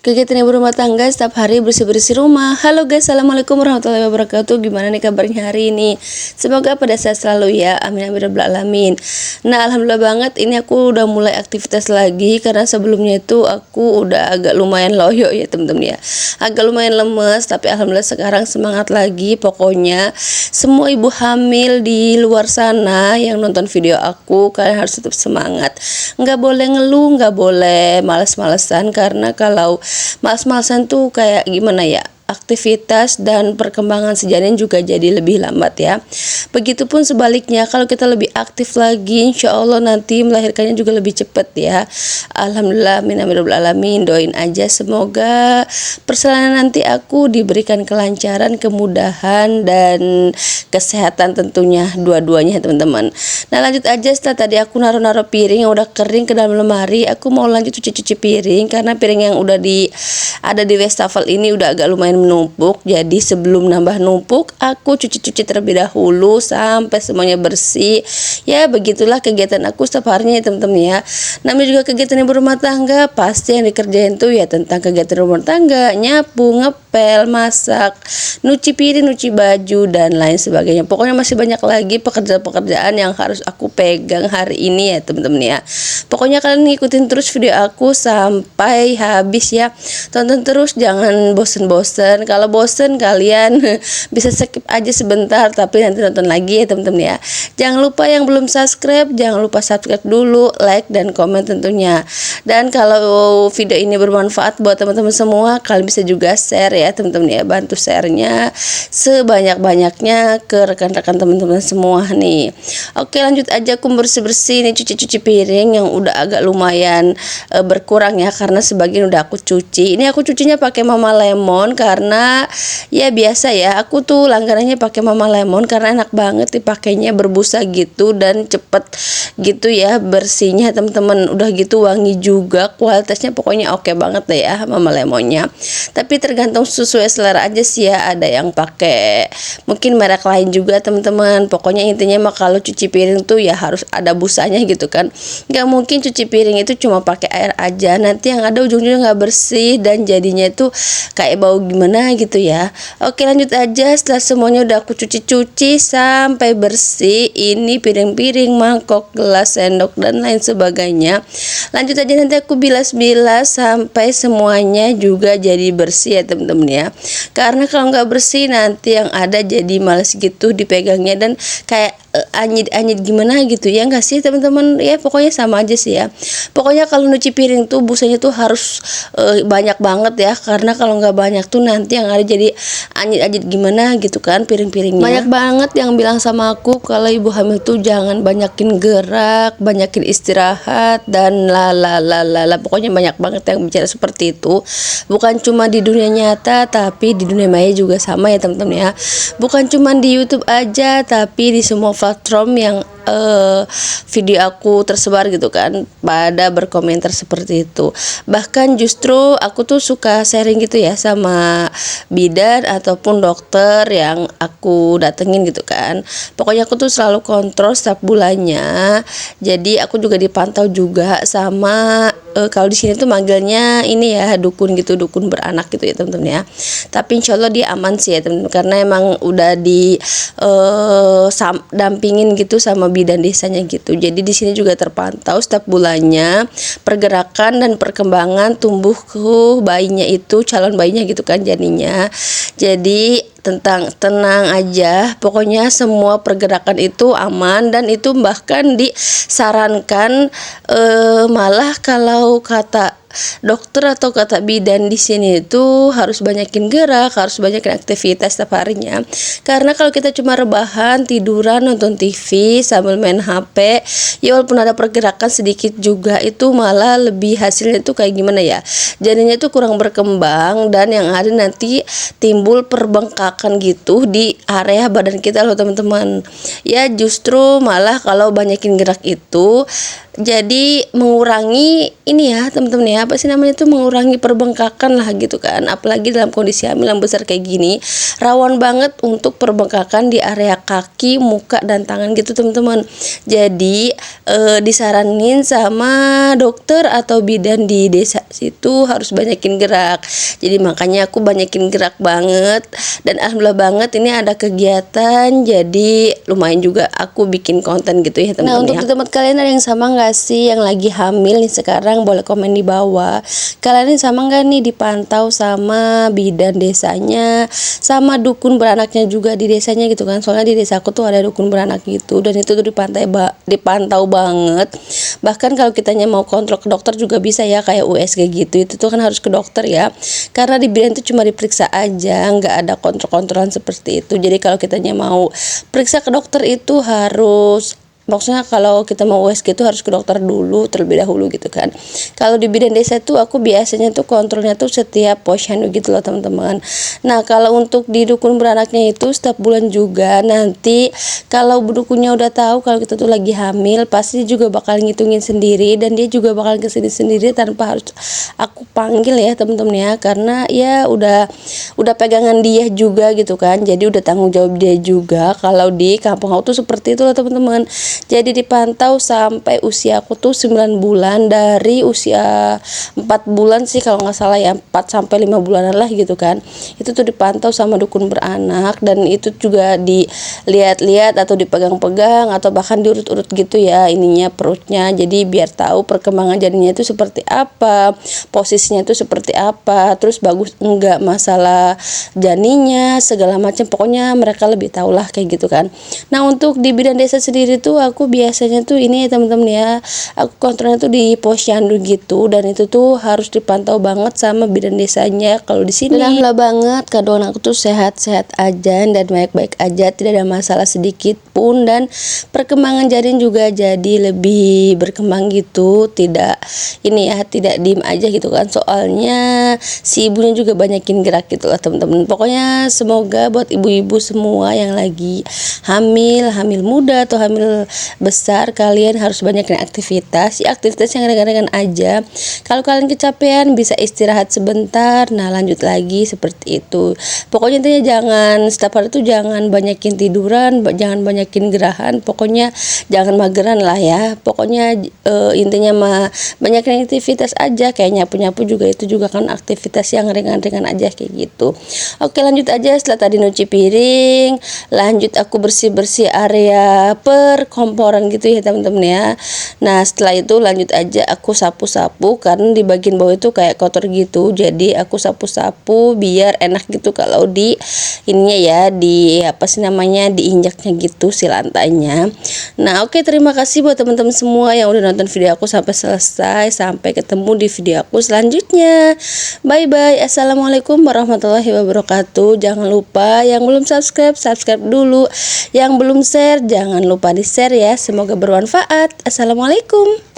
Kegiatan ibu rumah tangga setiap hari bersih-bersih rumah. Halo guys, assalamualaikum warahmatullahi wabarakatuh. Gimana nih kabarnya hari ini? Semoga pada sehat selalu ya. Amin amin rabbal alamin. Nah, alhamdulillah banget ini aku udah mulai aktivitas lagi, karena sebelumnya itu aku udah agak lumayan loyo ya temen-temen ya. Agak lumayan lemes, tapi alhamdulillah sekarang semangat lagi. Pokoknya semua ibu hamil di luar sana yang nonton video aku, kalian harus tetap semangat. Nggak boleh ngeluh, nggak boleh males-malesan, karena kalau males-malesan tuh kayak gimana ya, aktivitas dan perkembangan sejanin juga jadi lebih lambat ya. Begitupun sebaliknya, kalau kita lebih aktif lagi, insya Allah nanti melahirkannya juga lebih cepat ya. Alhamdulillah, amin amin rabbal alamin. Doain aja semoga persalinan nanti aku diberikan kelancaran, kemudahan dan kesehatan tentunya dua-duanya teman-teman. Nah, lanjut aja. Setelah tadi aku naruh-naruh piring yang udah kering ke dalam lemari, aku mau lanjut cuci-cuci piring, karena piring yang udah ada di wastafel ini udah agak lumayan menumpuk. Jadi sebelum nambah numpuk, aku cuci-cuci terlebih dahulu sampai semuanya bersih. Ya begitulah kegiatan aku setiap harinya ya teman-teman ya. Namanya juga kegiatan ibu rumah tangga, pasti yang dikerjain tuh ya tentang kegiatan rumah tangga, nyapu, ngepel, masak, nyuci piring, nyuci baju dan lain sebagainya. Pokoknya masih banyak lagi pekerjaan-pekerjaan yang harus aku pegang hari ini ya teman-teman ya. Pokoknya kalian ngikutin terus video aku sampai habis ya. Tonton terus, jangan bosen-bosen. Kalau bosen kalian bisa skip aja sebentar, tapi nanti nonton lagi ya teman-teman ya. Jangan lupa yang belum subscribe, jangan lupa subscribe dulu, like dan komen tentunya. Dan kalau video ini bermanfaat buat teman-teman semua, kalian bisa juga share ya teman-teman ya. Bantu sharenya sebanyak-banyaknya ke rekan-rekan teman-teman semua nih. Oke, lanjut aja. Aku bersih-bersih nih, cuci-cuci piring yang udah agak lumayan berkurang ya, karena sebagian udah aku cuci. Ini aku cucinya pakai Mama Lemon, karena ya biasa ya, aku tuh langganannya pakai Mama Lemon karena enak banget dipakainya, berbusa gitu dan cepet gitu ya bersihnya teman-teman. Udah gitu wangi juga, kualitasnya pokoknya oke banget deh ya Mama Lemonnya. Tapi tergantung sesuai selera aja sih ya, ada yang pakai mungkin merek lain juga teman-teman. Pokoknya intinya mah kalau cuci piring tuh ya harus ada busanya gitu kan. Nggak mungkin cuci piring itu cuma pakai air aja, nanti yang ada ujung-ujungnya nggak bersih dan jadinya itu kayak bau gimana gitu ya. Oke, lanjut aja. Setelah semuanya udah aku cuci-cuci sampai bersih, ini piring-piring, mangkok, gelas, sendok dan lain sebagainya, lanjut aja nanti aku bilas-bilas sampai semuanya juga jadi bersih ya temen-temen ya. Karena kalau nggak bersih nanti yang ada jadi males gitu dipegangnya dan kayak anyit-anyit gimana gitu ya, nggak sih teman-teman ya. Pokoknya sama aja sih ya. Pokoknya kalau nyuci piring tuh busanya tuh harus banyak banget ya, karena kalau nggak banyak tuh nanti yang ada jadi anyit-anyit gimana gitu kan piring-piringnya. Banyak banget yang bilang sama aku kalau ibu hamil tuh jangan banyakin gerak, banyakin istirahat dan pokoknya banyak banget yang bicara seperti itu. Bukan cuma di dunia nyata, tapi di dunia maya juga sama ya teman-teman ya. Bukan cuma di YouTube aja, tapi di semua platform yang video aku tersebar gitu kan, pada berkomentar seperti itu. Bahkan justru aku tuh suka sharing gitu ya sama bidan ataupun dokter yang aku datengin gitu kan. Pokoknya aku tuh selalu kontrol setiap bulannya. Jadi aku juga dipantau juga sama kalau di sini tuh manggilnya ini ya dukun gitu, dukun beranak gitu ya teman-teman ya. Tapi insya Allah dia aman sih ya teman-teman, karena emang udah di dampingin gitu sama bidan desanya gitu. Jadi di sini juga terpantau setiap bulannya pergerakan dan perkembangan tumbuh bayinya itu, calon bayinya gitu kan jadinya. Jadi tenang aja, pokoknya semua pergerakan itu aman, dan itu bahkan disarankan malah kalau kata dokter atau kata bidan di sini itu harus banyakin gerak, harus banyakin aktivitas setiap harinya. Karena kalau kita cuma rebahan, tiduran, nonton TV sambil main HP, ya walaupun ada pergerakan sedikit juga, itu malah lebih hasilnya itu kayak gimana ya, jadinya itu kurang berkembang, dan yang ada nanti timbul perbengkakan gitu di area badan kita loh teman-teman. Ya justru malah kalau banyakin gerak itu jadi mengurangi ini ya teman-teman ya, apa sih namanya itu, mengurangi perbengkakan lah gitu kan. Apalagi dalam kondisi hamil yang besar kayak gini, rawan banget untuk perbengkakan di area kaki, muka dan tangan gitu teman-teman. Jadi disaranin sama dokter atau bidan di desa situ harus banyakin gerak. Jadi makanya aku banyakin gerak banget, dan alhamdulillah banget ini ada kegiatan, jadi lumayan juga aku bikin konten gitu ya teman-teman. Nah, untuk di tempat kalian ada yang sama nggak sih yang lagi hamil nih sekarang? Boleh komen di bawah. Kalian ini sama nggak nih dipantau sama bidan desanya, sama dukun beranaknya juga di desanya gitu kan? Soalnya di desaku tuh ada dukun beranak gitu, dan itu tuh dipantau banget. Bahkan kalau kitanya mau kontrol ke dokter juga bisa ya, kayak USG gitu, itu tuh kan harus ke dokter ya, karena di bidan itu cuma diperiksa aja, nggak ada kontrol-kontrolan seperti itu. Jadi kalau kitanya mau periksa ke dokter itu harus, maksudnya kalau kita mau USG itu harus ke dokter dulu terlebih dahulu gitu kan. Kalau di bidan desa tuh aku biasanya tuh kontrolnya tuh setiap posyandu gitu loh teman-teman. Nah, kalau untuk di dukun beranaknya itu setiap bulan juga. Nanti kalau dukunnya udah tahu kalau kita tuh lagi hamil, pasti juga bakal ngitungin sendiri, dan dia juga bakal kesini sendiri tanpa harus aku panggil ya teman-teman ya, karena ya udah pegangan dia juga gitu kan. Jadi udah tanggung jawab dia juga. Kalau di kampung aku tuh seperti itu loh teman-teman. Jadi dipantau sampai usia aku tuh 9 bulan, dari usia 4 bulan sih kalau nggak salah ya, 4 sampai 5 bulanan lah gitu kan. Itu tuh dipantau sama dukun beranak, dan itu juga dilihat-lihat atau dipegang-pegang atau bahkan diurut-urut gitu ya ininya, perutnya. Jadi biar tahu perkembangan janinnya itu seperti apa, posisinya itu seperti apa, terus bagus enggak masalah janinnya, segala macam. Pokoknya mereka lebih tahu lah kayak gitu kan. Nah, untuk di bidan desa sendiri tuh aku biasanya tuh ini teman-teman ya, aku kontrolnya tuh di posyandu gitu, dan itu tuh harus dipantau banget sama bidan desanya kalau di sini. Dan alhamdulillah banget kandungan aku tuh sehat-sehat aja dan baik-baik aja, tidak ada masalah sedikit pun, dan perkembangan janin juga jadi lebih berkembang gitu, tidak ini ya, tidak diem aja gitu kan, soalnya si ibunya juga banyakin gerak gitu lah teman-teman. Pokoknya semoga buat ibu-ibu semua yang lagi hamil muda atau hamil besar, kalian harus banyakin aktivitas ya, aktivitas yang ringan-ringan aja. Kalau kalian kecapean bisa istirahat sebentar, nah lanjut lagi seperti itu. Pokoknya intinya jangan setiap hari tuh jangan banyakin tiduran, jangan banyakin gerahan, pokoknya jangan mageran lah ya. Pokoknya intinya mah banyakin aktivitas aja, kayak nyapu-nyapu juga, itu juga kan aktivitas yang ringan-ringan aja kayak gitu. Oke, lanjut aja. Setelah tadi nyuci piring, lanjut aku bersih-bersih area perkomporan gitu ya teman-teman ya. Nah, setelah itu lanjut aja aku sapu-sapu, karena di bagian bawah itu kayak kotor gitu, jadi aku sapu-sapu biar enak gitu kalau di ininya ya, di apa sih namanya, diinjaknya gitu si lantainya. Nah, oke, terima kasih buat teman-teman semua yang udah nonton video aku sampai selesai. Sampai ketemu di video aku selanjutnya. Bye bye. Assalamualaikum warahmatullahi wabarakatuh. Jangan lupa yang belum subscribe dulu, yang belum share jangan lupa di share ya, semoga bermanfaat. Assalamualaikum.